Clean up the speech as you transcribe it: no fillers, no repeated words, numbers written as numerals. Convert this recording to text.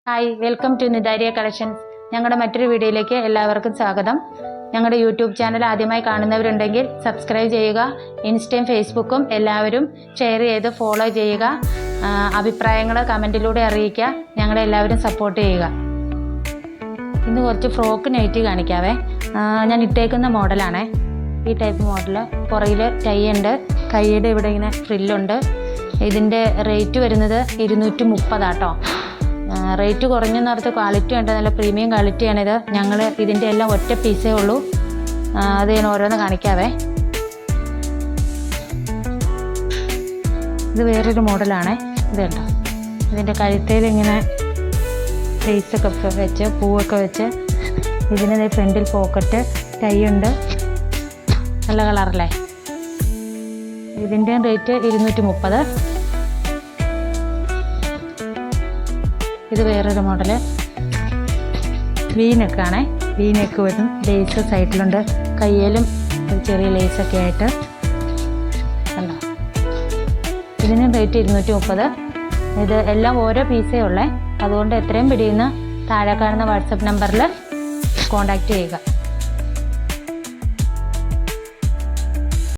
Hi, welcome to Nidaria collections. ഞങ്ങളുടെ മറ്റൊരു വീഡിയോയിലേക്ക് എല്ലാവർക്കും സ്വാഗതം. ഞങ്ങളുടെ യൂട്യൂബ് ചാനൽ ആദ്യമായി കാണുന്നവരുണ്ടെങ്കിൽ സബ്സ്ക്രൈബ് ചെയ്യുക. ഇൻസ്റ്റയും ഫേസ്ബുക്കും എല്ലാവരും ഷെയർ ചെയ്ത് ഫോളോ ചെയ്യുക. അഭിപ്രായങ്ങൾ കമൻറ്റിലൂടെ അറിയിക്കുക. ഞങ്ങളെ എല്ലാവരും സപ്പോർട്ട് ചെയ്യുക. ഇന്ന് കുറച്ച് ഫ്രോക്ക് നൈറ്റി കാണിക്കാവേ. ഞാൻ ഇട്ടേക്കുന്ന മോഡലാണേ. ഈ ടൈപ്പ് മോഡൽ. പുറകിൽ ടൈ ഉണ്ട്, കൈയുടെ ഇവിടെ ഇങ്ങനെ ഫ്രില്ലുണ്ട്. ഇതിൻ്റെ റേറ്റ് വരുന്നത് 230 ആട്ടോ. റേറ്റ് കുറഞ്ഞെന്ന് പറഞ്ഞാൽ ക്വാളിറ്റി ഉണ്ട്, നല്ല പ്രീമിയം ക്വാളിറ്റിയാണിത്. ഞങ്ങൾ ഇതിൻ്റെ എല്ലാം ഒറ്റ പീസേ ഉള്ളൂ. അത് ഞാൻ ഓരോന്ന് കാണിക്കാവേ. ഇത് വേറൊരു മോഡലാണേ. ഇത് കണ്ടോ, ഇതിൻ്റെ കഴുത്തേൽ ഇങ്ങനെ ഫേസൊക്കെ വെച്ച് പൂവൊക്കെ വെച്ച് ഇതിന് ഫ്രണ്ടിൽ പോക്കറ്റ്, ടൈ ഉണ്ട്. നല്ല കളറല്ലേ. ഇതിൻ്റെ റേറ്റ് 230. ഇത് വേറൊരു മോഡല്. വീനെക്കാണേ. വീനെക്ക് വരും. ലേസ് സൈഡിലുണ്ട്. കയ്യിലും ചെറിയ ലേസൊക്കെ ആയിട്ട് കണ്ടോ. ഇതിന് റേറ്റ് 230. ഇത് എല്ലാം ഓരോ പീസേ ഉള്ളേ. അതുകൊണ്ട് എത്രയും പിടിയുന്ന താഴെ കാണുന്ന വാട്സപ്പ് നമ്പറിൽ കോൺടാക്റ്റ് ചെയ്യുക.